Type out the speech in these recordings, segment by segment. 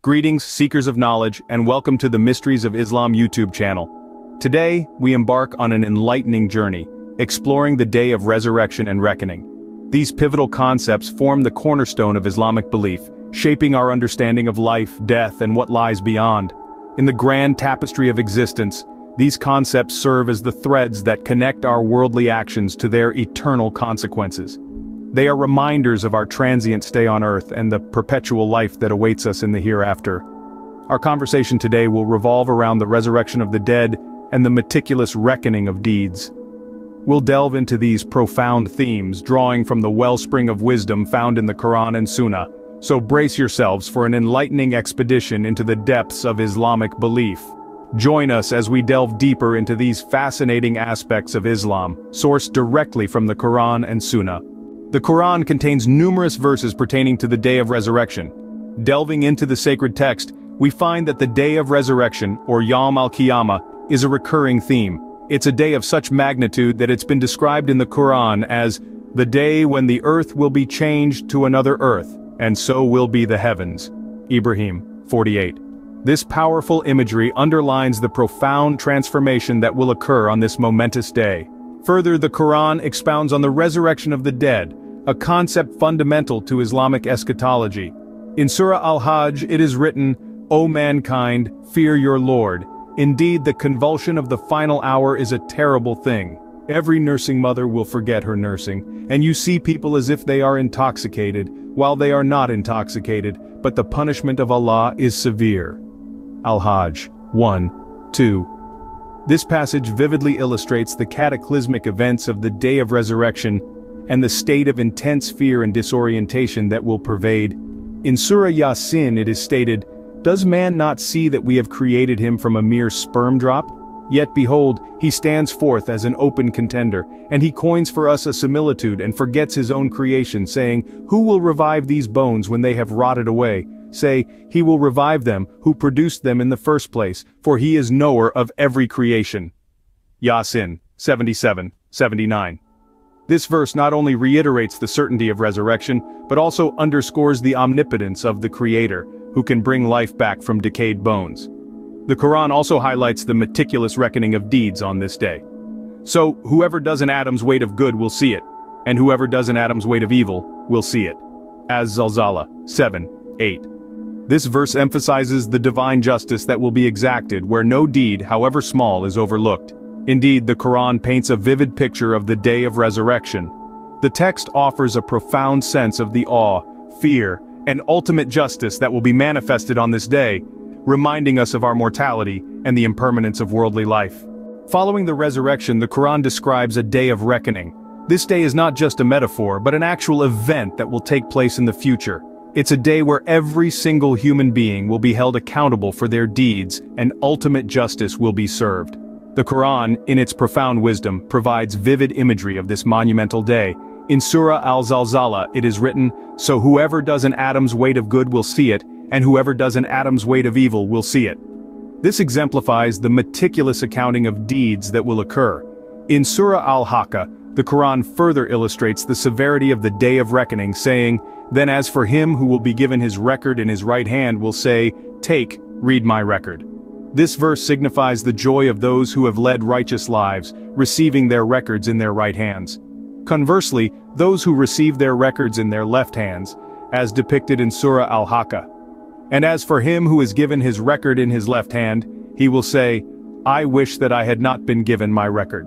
Greetings, seekers of knowledge, and welcome to the Mysteries of Islam YouTube channel. Today, we embark on an enlightening journey, exploring the day of resurrection and reckoning. These pivotal concepts form the cornerstone of Islamic belief, shaping our understanding of life, death, and what lies beyond. In the grand tapestry of existence, these concepts serve as the threads that connect our worldly actions to their eternal consequences. They are reminders of our transient stay on earth and the perpetual life that awaits us in the hereafter. Our conversation today will revolve around the resurrection of the dead and the meticulous reckoning of deeds. We'll delve into these profound themes, drawing from the wellspring of wisdom found in the Quran and Sunnah. So brace yourselves for an enlightening expedition into the depths of Islamic belief. Join us as we delve deeper into these fascinating aspects of Islam, sourced directly from the Quran and Sunnah. The Quran contains numerous verses pertaining to the day of resurrection. Delving into the sacred text, we find that the day of resurrection, or Yawm al-Qiyamah, is a recurring theme. It's a day of such magnitude that it's been described in the Quran as the day when the earth will be changed to another earth, and so will be the heavens. Ibrahim 48. This powerful imagery underlines the profound transformation that will occur on this momentous day. Further, the Quran expounds on the resurrection of the dead, a concept fundamental to Islamic eschatology. In Surah Al-Hajj it is written, "O mankind, fear your Lord. Indeed, the convulsion of the final hour is a terrible thing. Every nursing mother will forget her nursing, and you see people as if they are intoxicated, while they are not intoxicated, but the punishment of Allah is severe." Al-Hajj 1:2. This passage vividly illustrates the cataclysmic events of the day of resurrection and the state of intense fear and disorientation that will pervade. In Surah Yasin it is stated, "Does man not see that we have created him from a mere sperm drop? Yet behold, he stands forth as an open contender, and he coins for us a similitude and forgets his own creation, saying, Who will revive these bones when they have rotted away? Say, he will revive them who produced them in the first place, for he is knower of every creation." Yasin 77-79. This verse not only reiterates the certainty of resurrection, but also underscores the omnipotence of the Creator, who can bring life back from decayed bones. The Quran also highlights the meticulous reckoning of deeds on this day. So, whoever does an atom's weight of good will see it, and whoever does an atom's weight of evil will see it. Az-Zalzala 7:8. This verse emphasizes the divine justice that will be exacted where no deed, however small, is overlooked. Indeed, the Quran paints a vivid picture of the day of resurrection. The text offers a profound sense of the awe, fear, and ultimate justice that will be manifested on this day, reminding us of our mortality and the impermanence of worldly life. Following the resurrection, the Quran describes a day of reckoning. This day is not just a metaphor, but an actual event that will take place in the future. It's a day where every single human being will be held accountable for their deeds, and ultimate justice will be served. The Quran, in its profound wisdom, provides vivid imagery of this monumental day. In Surah Al-Zalzala it is written, "So whoever does an atom's weight of good will see it, and whoever does an atom's weight of evil will see it." This exemplifies the meticulous accounting of deeds that will occur. In Surah Al-Haqqa, the Quran further illustrates the severity of the day of reckoning, saying, "Then as for him who will be given his record in his right hand will say, Take, read my record." This verse signifies the joy of those who have led righteous lives, receiving their records in their right hands. Conversely, those who receive their records in their left hands, as depicted in Surah Al-Haqqa. "And as for him who is given his record in his left hand, he will say, I wish that I had not been given my record."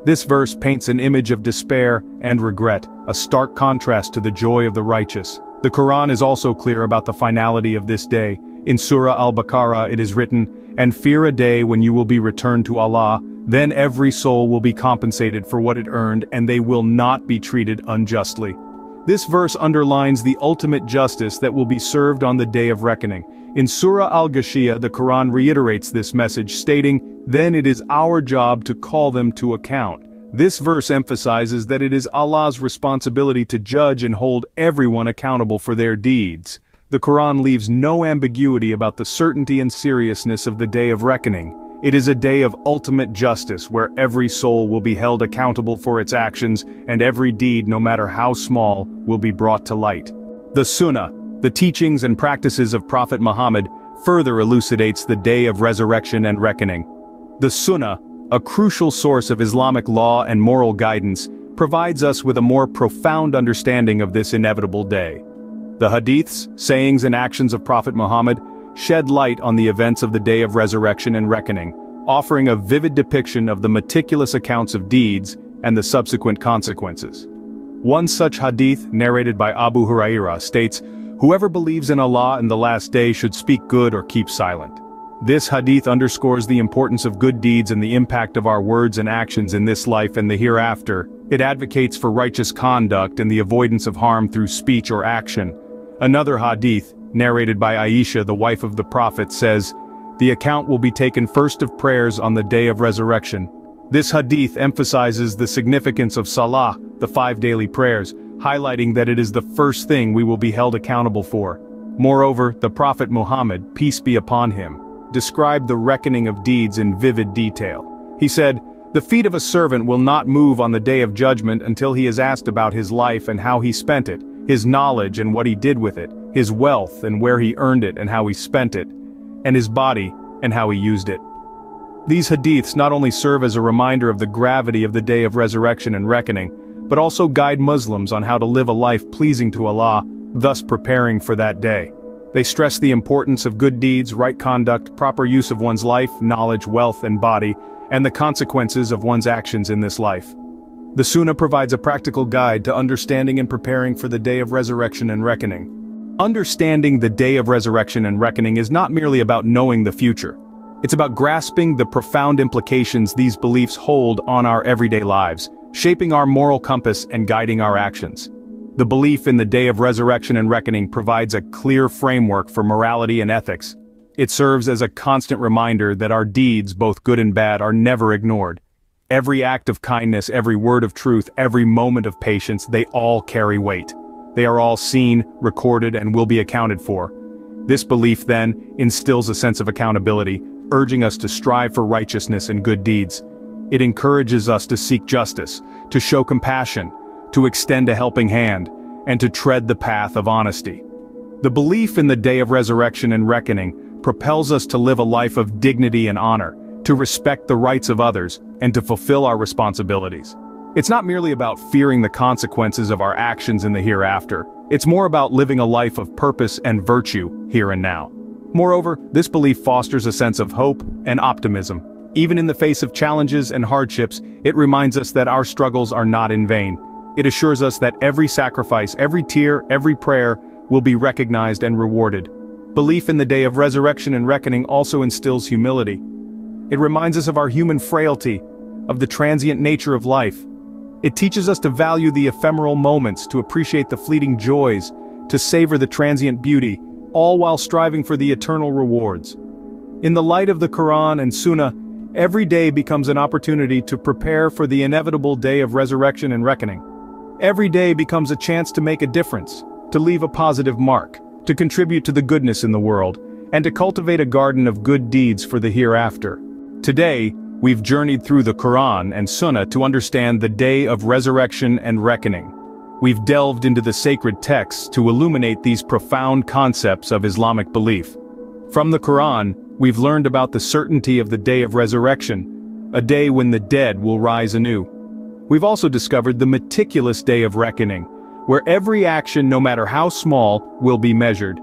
This verse paints an image of despair and regret, a stark contrast to the joy of the righteous. The Quran is also clear about the finality of this day. In Surah Al-Baqarah it is written, "And fear a day when you will be returned to Allah, then every soul will be compensated for what it earned and they will not be treated unjustly." This verse underlines the ultimate justice that will be served on the day of reckoning. In Surah Al-Ghashiyah the Quran reiterates this message, stating, "Then it is our job to call them to account." This verse emphasizes that it is Allah's responsibility to judge and hold everyone accountable for their deeds. The Quran leaves no ambiguity about the certainty and seriousness of the day of reckoning. It is a day of ultimate justice where every soul will be held accountable for its actions, and every deed, no matter how small, will be brought to light. The Sunnah, The teachings and practices of Prophet Muhammad further elucidates the day of resurrection and reckoning. The Sunnah, a crucial source of Islamic law and moral guidance, provides us with a more profound understanding of this inevitable day. The hadiths, sayings and actions of Prophet Muhammad shed light on the events of the day of resurrection and reckoning, offering a vivid depiction of the meticulous accounts of deeds and the subsequent consequences. One such hadith, narrated by Abu Hurairah, states, "Whoever believes in Allah and the last day should speak good or keep silent." This hadith underscores the importance of good deeds and the impact of our words and actions in this life and the hereafter. It advocates for righteous conduct and the avoidance of harm through speech or action. Another hadith, narrated by Aisha, the wife of the Prophet, says, "The account will be taken first of prayers on the day of resurrection." This hadith emphasizes the significance of Salah, the 5 daily prayers, highlighting that it is the first thing we will be held accountable for. Moreover, the Prophet Muhammad, peace be upon him, described the reckoning of deeds in vivid detail. He said, "The feet of a servant will not move on the day of judgment until he is asked about his life and how he spent it, his knowledge and what he did with it, his wealth and where he earned it and how he spent it, and his body and how he used it." These hadiths not only serve as a reminder of the gravity of the day of resurrection and reckoning, but also guide Muslims on how to live a life pleasing to Allah, thus preparing for that day. They stress the importance of good deeds, right conduct, proper use of one's life, knowledge, wealth, and body, and the consequences of one's actions in this life. The Sunnah provides a practical guide to understanding and preparing for the day of resurrection and reckoning. Understanding the day of resurrection and reckoning is not merely about knowing the future. It's about grasping the profound implications these beliefs hold on our everyday lives, shaping our moral compass and guiding our actions. The belief in the day of resurrection and reckoning provides a clear framework for morality and ethics. It serves as a constant reminder that our deeds, both good and bad, are never ignored. Every act of kindness, every word of truth, every moment of patience, they all carry weight. They are all seen, recorded, and will be accounted for. This belief, then, instills a sense of accountability, urging us to strive for righteousness and good deeds. It encourages us to seek justice, to show compassion, to extend a helping hand, and to tread the path of honesty. The belief in the day of resurrection and reckoning propels us to live a life of dignity and honor, to respect the rights of others, and to fulfill our responsibilities. It's not merely about fearing the consequences of our actions in the hereafter. It's more about living a life of purpose and virtue here and now. Moreover, this belief fosters a sense of hope and optimism. Even in the face of challenges and hardships, it reminds us that our struggles are not in vain. It assures us that every sacrifice, every tear, every prayer will be recognized and rewarded. Belief in the day of resurrection and reckoning also instills humility. It reminds us of our human frailty, of the transient nature of life. It teaches us to value the ephemeral moments, to appreciate the fleeting joys, to savor the transient beauty, all while striving for the eternal rewards. In the light of the Quran and Sunnah, every day becomes an opportunity to prepare for the inevitable day of resurrection and reckoning. Every day becomes a chance to make a difference, to leave a positive mark, to contribute to the goodness in the world, and to cultivate a garden of good deeds for the hereafter. Today, we've journeyed through the Quran and Sunnah to understand the day of resurrection and reckoning. We've delved into the sacred texts to illuminate these profound concepts of Islamic belief. From the Quran, we've learned about the certainty of the day of resurrection, a day when the dead will rise anew. We've also discovered the meticulous day of reckoning, where every action, no matter how small, will be measured.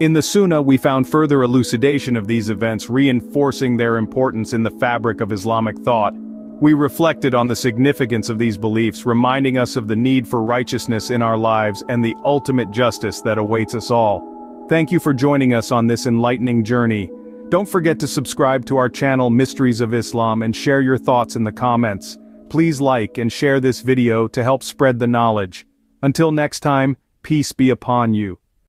In the Sunnah, we found further elucidation of these events, reinforcing their importance in the fabric of Islamic thought. We reflected on the significance of these beliefs, reminding us of the need for righteousness in our lives and the ultimate justice that awaits us all. Thank you for joining us on this enlightening journey. Don't forget to subscribe to our channel Mysteries of Islam and share your thoughts in the comments. Please like and share this video to help spread the knowledge. Until next time, peace be upon you.